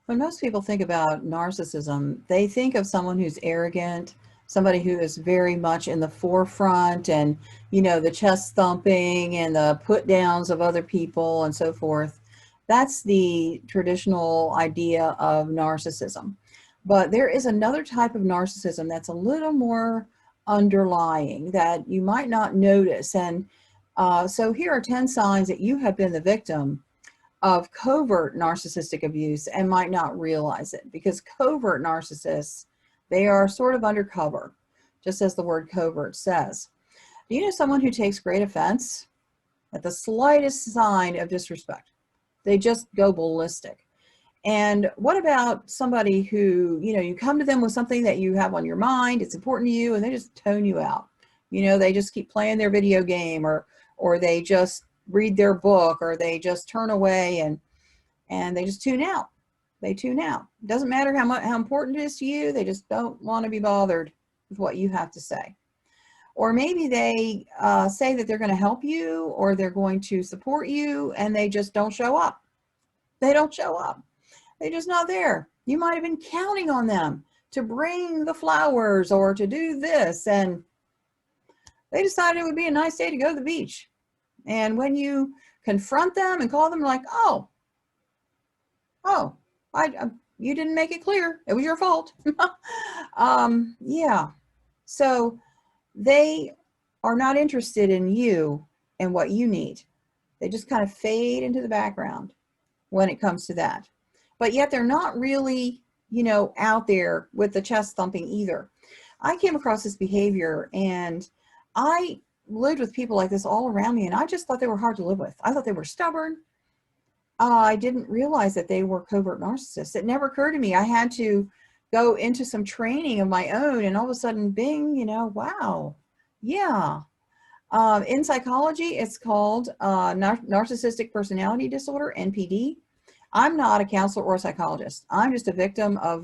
When most people think about narcissism, they think of someone who's arrogant, somebody who is very much in the forefront and, the chest thumping and the put downs of other people and so forth. That's the traditional idea of narcissism. But there is another type of narcissism that's a little more underlying that you might not notice. And so here are 10 signs that you have been the victim of covert narcissistic abuse and might not realize it, because covert narcissists, they are sort of undercover, just as the word covert says. Do you know someone who takes great offense at the slightest sign of disrespect? They just go ballistic. And what about somebody who, you come to them with something that you have on your mind, it's important to you, and they just tone you out. They just keep playing their video game, or they just read their book, or they just turn away and they just tune out. They tune out. It doesn't matter how important it is to you. They just don't want to be bothered with what you have to say. Or maybe they say that they're going to help you or they're going to support you, and they just don't show up. They don't show up. They're just not there. You might have been counting on them to bring the flowers or to do this, and they decided it would be a nice day to go to the beach. And when you confront them and call them, like, you didn't make it clear. It was your fault. Yeah. So they are not interested in you and what you need. They just kind of fade into the background when it comes to that. But yet they're not really, out there with the chest thumping either. I came across this behavior, and I lived with people like this all around me, and I just thought they were hard to live with. I thought they were stubborn. I didn't realize that they were covert narcissists. It never occurred to me. I had to go into some training of my own, and all of a sudden, bing, wow, yeah. In psychology, it's called narcissistic personality disorder, NPD. I'm not a counselor or a psychologist. I'm just a victim of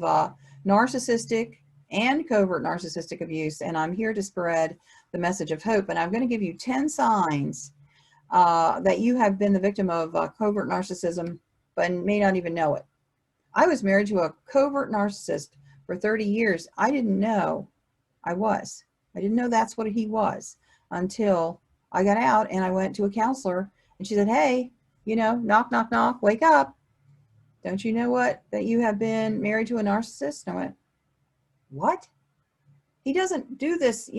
narcissistic and covert narcissistic abuse, and I'm here to spread the message of hope. And I'm going to give you 10 signs that you have been the victim of covert narcissism, but may not even know it. I was married to a covert narcissist for 30 years. I didn't know I was. I didn't know that's what he was until I got out and I went to a counselor, and she said, hey, knock, knock, knock, wake up. Don't you know that you have been married to a narcissist? And I went, what? He doesn't do this,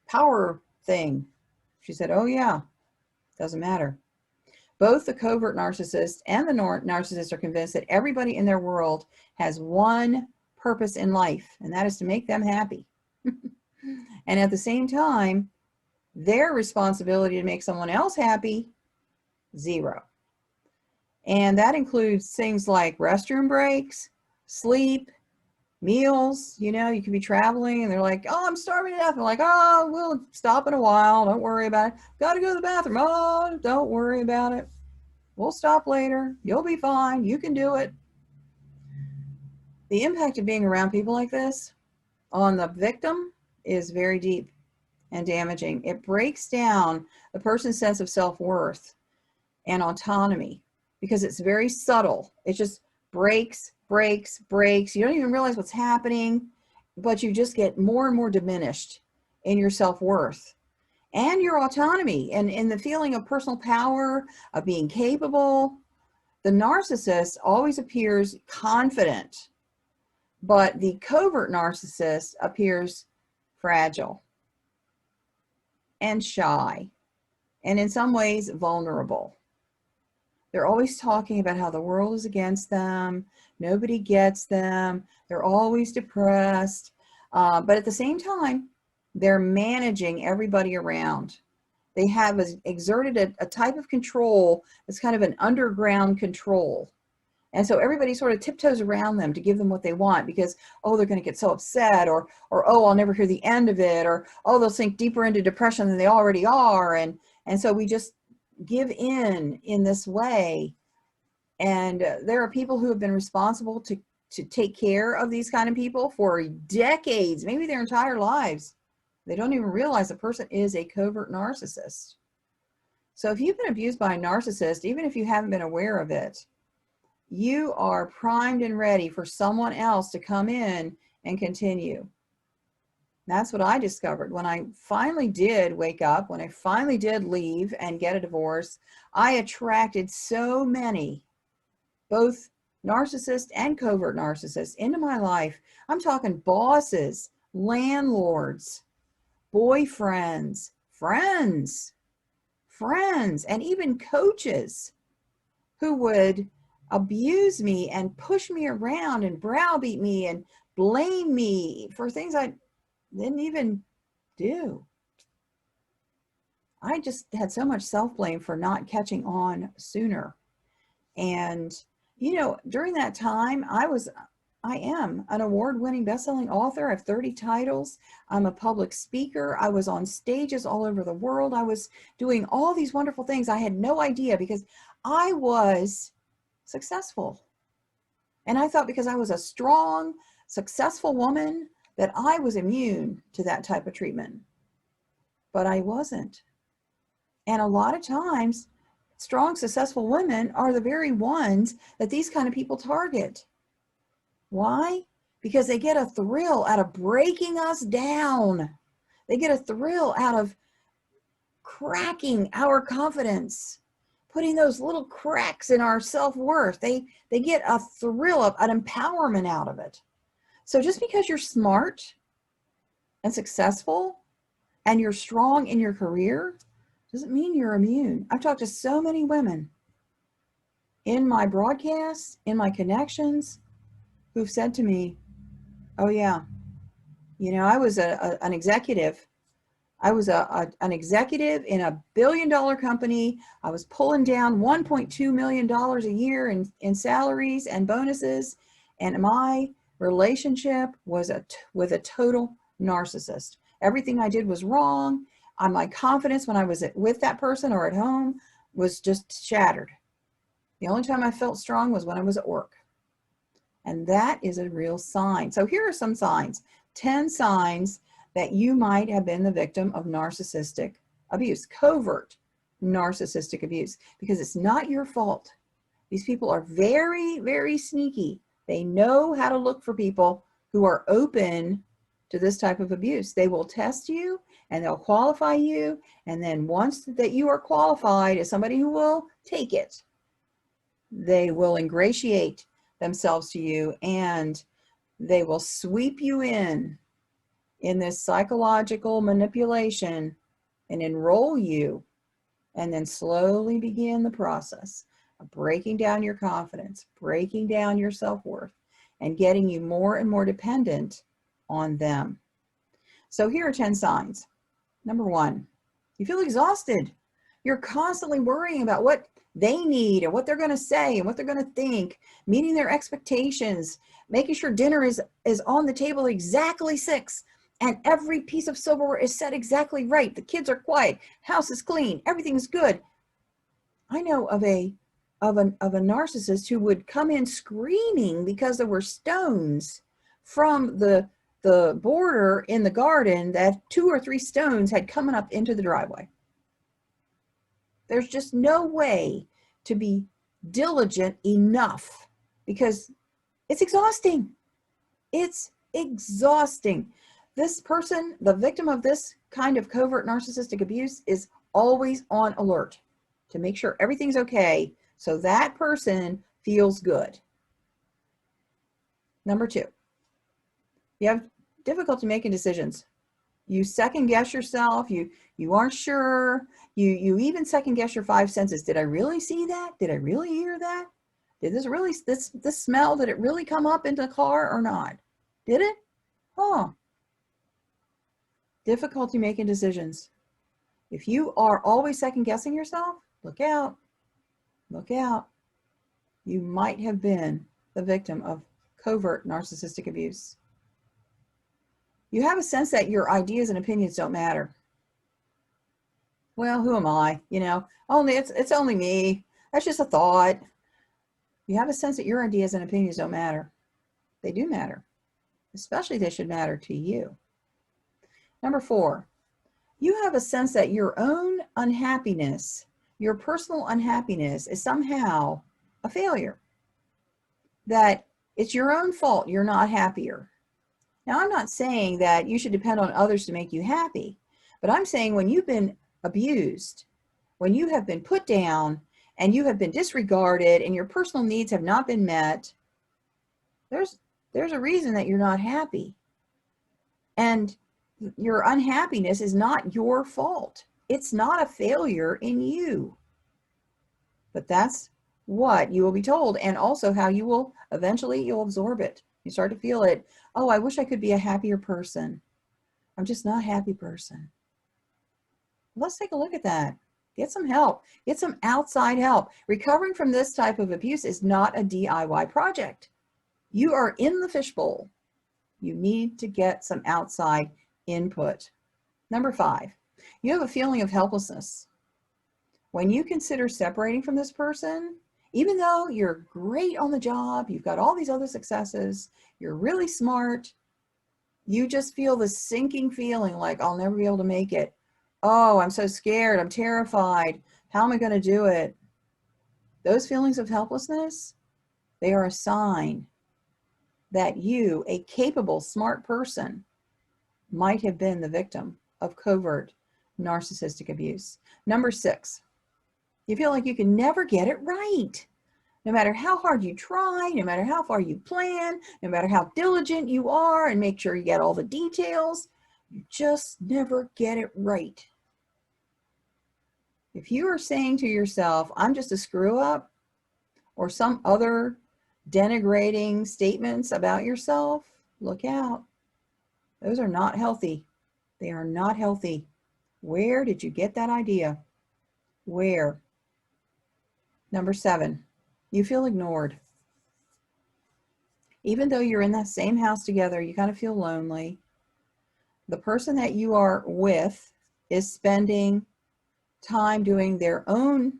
power thing. She said, oh yeah, doesn't matter. Both the covert narcissist and the narcissist are convinced that everybody in their world has one purpose in life, and that is to make them happy. And at the same time, their responsibility to make someone else happy, zero. And that includes things like restroom breaks, sleep, meals. You could be traveling and they're like, oh, I'm starving to death. I'm like, oh, we'll stop in a while. Don't worry about it. Got to go to the bathroom. Oh, don't worry about it. We'll stop later. You'll be fine. You can do it. The impact of being around people like this on the victim is very deep and damaging. It breaks down the person's sense of self-worth and autonomy because it's very subtle. It just breaks. You don't even realize what's happening, but you just get more and more diminished in your self-worth and your autonomy and in the feeling of personal power, of being capable. The narcissist always appears confident, but the covert narcissist appears fragile and shy, and in some ways vulnerable. They're always talking about how the world is against them, nobody gets them, they're always depressed, but at the same time, they're managing everybody around. They have exerted a type of control that's kind of an underground control. And so everybody sort of tiptoes around them to give them what they want because, oh, they're going to get so upset, or oh, I'll never hear the end of it, or oh, they'll sink deeper into depression than they already are. And so we just give in this way. And there are people who have been responsible to take care of these kind of people for decades, maybe their entire lives. They don't even realize the person is a covert narcissist. So if you've been abused by a narcissist, even if you haven't been aware of it, you are primed and ready for someone else to come in and continue. That's what I discovered when I finally did wake up, when I finally did leave and get a divorce. I attracted so many, both narcissists and covert narcissists, into my life. I'm talking bosses, landlords, boyfriends, friends, and even coaches who would abuse me and push me around and browbeat me and blame me for things I didn't even do. I just had so much self-blame for not catching on sooner. And, you know, during that time, I am an award-winning best-selling author. I have 30 titles. I'm a public speaker. I was on stages all over the world. I was doing all these wonderful things. I had no idea because I was successful. And I thought because I was a strong, successful woman that I was immune to that type of treatment. But I wasn't. And a lot of times, strong, successful women are the very ones that these kind of people target. Why? Because they get a thrill out of breaking us down. They get a thrill out of cracking our confidence, putting those little cracks in our self-worth. They get a thrill of an empowerment out of it. So just because you're smart and successful and you're strong in your career doesn't mean you're immune. I've talked to so many women in my broadcasts, in my connections, who've said to me, oh yeah, you know, I was an executive. I was an executive in a billion-dollar company. I was pulling down $1.2 million a year in salaries and bonuses. And my relationship was with a total narcissist. Everything I did was wrong. My confidence when I was with that person or at home was just shattered. The only time I felt strong was when I was at work. And that is a real sign. So here are some signs, 10 signs that you might have been the victim of narcissistic abuse, covert narcissistic abuse, because it's not your fault. These people are very, very sneaky. They know how to look for people who are open to this type of abuse. They will test you and they'll qualify you. And then once that you are qualified as somebody who will take it, they will ingratiate themselves to you and they will sweep you in this psychological manipulation and enroll you and then slowly begin the process of breaking down your confidence, breaking down your self-worth, and getting you more and more dependent on them. So here are 10 signs. Number 1, you feel exhausted. You're constantly worrying about what they need and what they're going to say and what they're going to think, meeting their expectations, making sure dinner is on the table exactly 6 and every piece of silverware is set exactly right. The kids are quiet, house is clean, everything's good. I know of a narcissist who would come in screaming because there were stones from the border in the garden, that 2 or 3 stones had come up into the driveway. There's just no way to be diligent enough because it's exhausting. It's exhausting. This person, the victim of this kind of covert narcissistic abuse, is always on alert to make sure everything's okay so that person feels good. Number 2, you have difficulty making decisions. You second guess yourself. You aren't sure. You even second guess your 5 senses. Did I really see that? Did I really hear that? Did this smell, did it really come up into the car or not? Did it? Oh. Difficulty making decisions. If you are always second guessing yourself, look out. Look out. You might have been the victim of covert narcissistic abuse. You have a sense that your ideas and opinions don't matter. Well, who am I? You know, it's only me. That's just a thought. You have a sense that your ideas and opinions don't matter. They do matter. Especially they should matter to you. Number 4, you have a sense that your own unhappiness, your personal unhappiness, is somehow a failure. that it's your own fault you're not happier. Now, I'm not saying that you should depend on others to make you happy, but I'm saying when you've been abused, when you have been put down and you have been disregarded and your personal needs have not been met, there's a reason that you're not happy. And your unhappiness is not your fault. It's not a failure in you. But that's what you will be told, and also how you will eventually, you'll absorb it. You start to feel it. Oh, I wish I could be a happier person. I'm just not a happy person. Let's take a look at that. Get some help. Get some outside help. Recovering from this type of abuse is not a DIY project. You are in the fishbowl. You need to get some outside input. Number 5, you have a feeling of helplessness. When you consider separating from this person, even though you're great on the job, you've got all these other successes, you're really smart, you just feel this sinking feeling like, I'll never be able to make it. Oh, I'm so scared. I'm terrified. How am I going to do it? Those feelings of helplessness, they are a sign that you, a capable, smart person, might have been the victim of covert narcissistic abuse. Number 6, you feel like you can never get it right. No matter how hard you try, no matter how far you plan, no matter how diligent you are and make sure you get all the details, you just never get it right. If you are saying to yourself, I'm just a screw up, or some other denigrating statements about yourself, look out. Those are not healthy. They are not healthy. Where did you get that idea? Where? Number 7, you feel ignored. Even though you're in that same house together, you kind of feel lonely. The person that you are with is spending time doing their own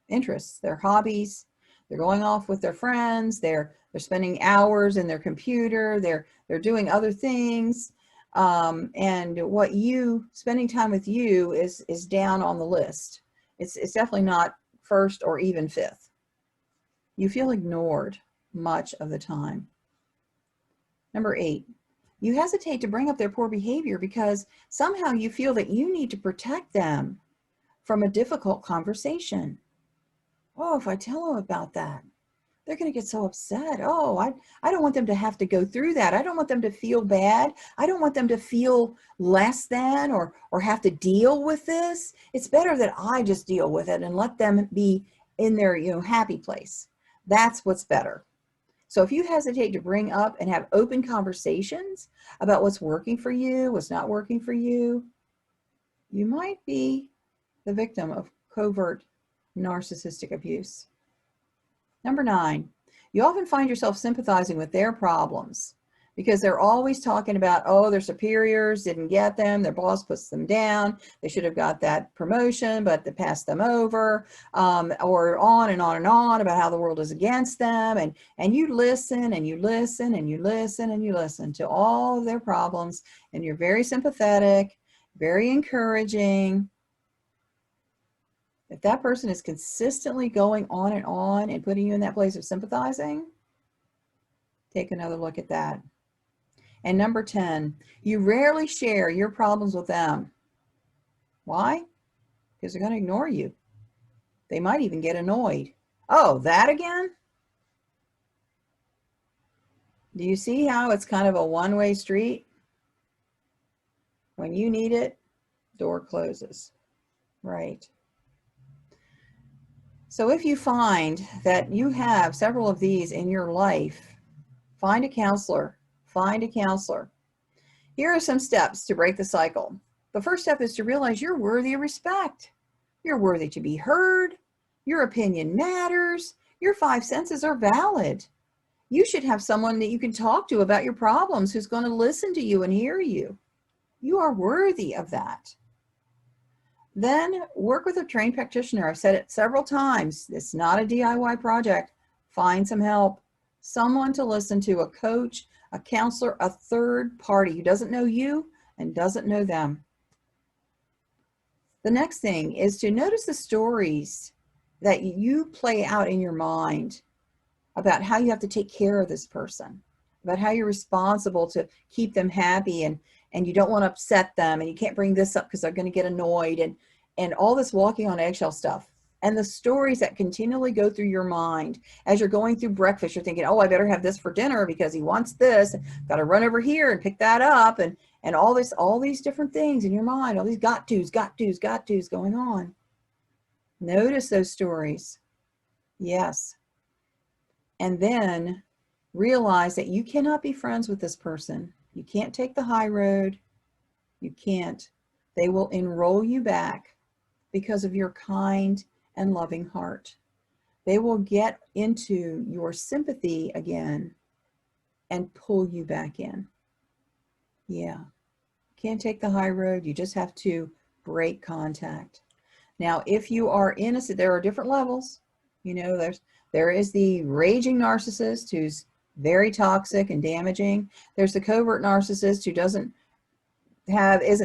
interests, their hobbies. They're going off with their friends. They're spending hours in their computer. They're doing other things. And what you spending time with you is down on the list. It's definitely not first or even 5th. You feel ignored much of the time. Number 8, you hesitate to bring up their poor behavior because somehow you feel that you need to protect them from a difficult conversation. Oh, if I tell them about that, they're going to get so upset. Oh, I don't want them to have to go through that. I don't want them to feel bad. I don't want them to feel less than or have to deal with this. It's better that I just deal with it and let them be in their, happy place. That's what's better. So if you hesitate to bring up and have open conversations about what's working for you, what's not working for you, you might be the victim of covert narcissistic abuse. Number 9, you often find yourself sympathizing with their problems because they're always talking about, oh, their superiors didn't get them, their boss puts them down, they should have got that promotion, but they passed them over, or on and on and on about how the world is against them. And you listen and you listen and you listen and you listen to all of their problems, and you're very sympathetic, very encouraging. If that person is consistently going on and putting you in that place of sympathizing, take another look at that. And number 10, you rarely share your problems with them. Why? Because they're going to ignore you. They might even get annoyed. Oh, that again? Do you see how it's kind of a one-way street? When you need it, door closes. Right. So if you find that you have several of these in your life, find a counselor. Find a counselor. Here are some steps to break the cycle. The first step is to realize you're worthy of respect. You're worthy to be heard. Your opinion matters. Your 5 senses are valid. You should have someone that you can talk to about your problems who's going to listen to you and hear you. You are worthy of that. Then work with a trained practitioner. I've said it several times. It's not a DIY project. Find some help. Someone to listen to, a coach, a counselor, a third party who doesn't know you and doesn't know them. The next thing is to notice the stories that you play out in your mind about how you have to take care of this person, about how you're responsible to keep them happy, and you don't want to upset them, and you can't bring this up because they're going to get annoyed, and all this walking on eggshell stuff. And the stories that continually go through your mind as you're going through breakfast, you're thinking, oh, I better have this for dinner because he wants this. Got to run over here and pick that up, and all these different things in your mind, all these got tos going on. Notice those stories. Yes. And then realize that you cannot be friends with this person. You can't take the high road. You can't. They will enroll you back because of your kind and loving heart. They will get into your sympathy again and pull you back in. Yeah. Can't take the high road. You just have to break contact. Now, if you are innocent, there are different levels. You know, there is the raging narcissist who's very toxic and damaging. There's the covert narcissist who isn't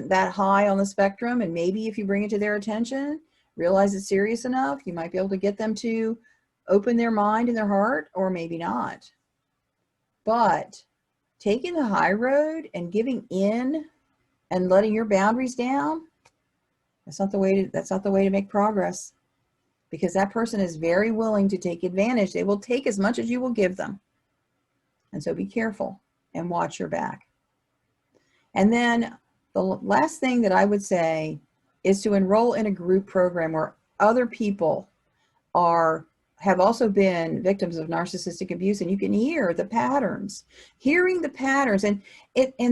that high on the spectrum, and maybe if you bring it to their attention, realize it's serious enough, you might be able to get them to open their mind and their heart, or maybe not. But taking the high road and giving in and letting your boundaries down, that's not the way to make progress, because that person is very willing to take advantage. They will take as much as you will give them. And so be careful and watch your back. And then the last thing that I would say is to enroll in a group program where other people have also been victims of narcissistic abuse, and you can hear the patterns. Hearing the patterns, and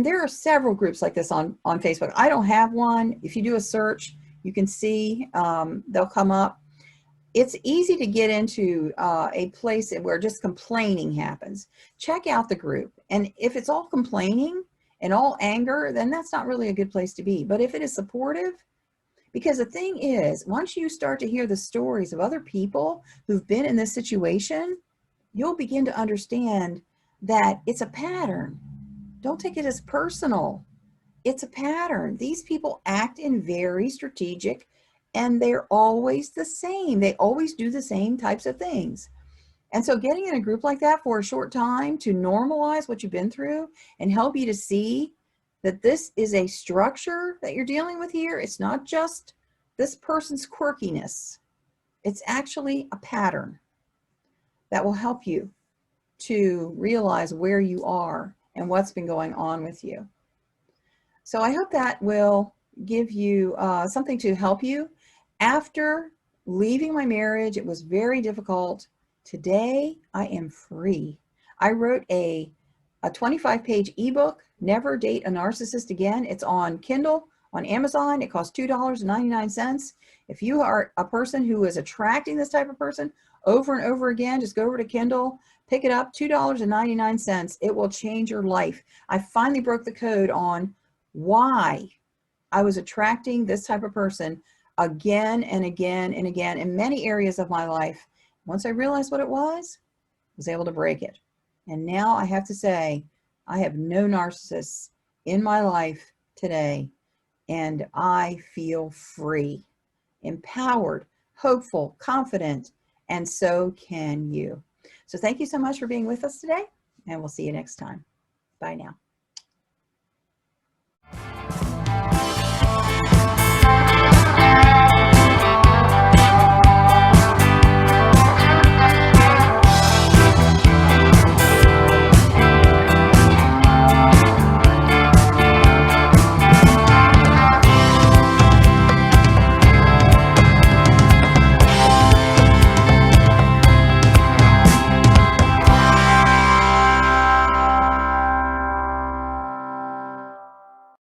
there are several groups like this on Facebook. I don't have one. If you do a search, you can see they'll come up. It's easy to get into a place where just complaining happens. Check out the group, and if it's all complaining and all anger, then that's not really a good place to be. But if it is supportive, because the thing is, once you start to hear the stories of other people who've been in this situation, you'll begin to understand that it's a pattern. Don't take it as personal. It's a pattern. These people act in very strategic, and they're always the same. They always do the same types of things. And so getting in a group like that for a short time to normalize what you've been through and help you to see that this is a structure that you're dealing with here. It's not just this person's quirkiness. It's actually a pattern that will help you to realize where you are and what's been going on with you. So I hope that will give you something to help you. After leaving my marriage, it was very difficult. Today, I am free. I wrote a 25-page ebook, Never Date a Narcissist Again. It's on Kindle, on Amazon. It costs $2.99. If you are a person who is attracting this type of person over and over again, just go over to Kindle, pick it up, $2.99. It will change your life. I finally broke the code on why I was attracting this type of person again and again and again in many areas of my life. Once I realized what it was able to break it. And now I have to say, I have no narcissists in my life today, and I feel free, empowered, hopeful, confident, and so can you. So thank you so much for being with us today, and we'll see you next time. Bye now.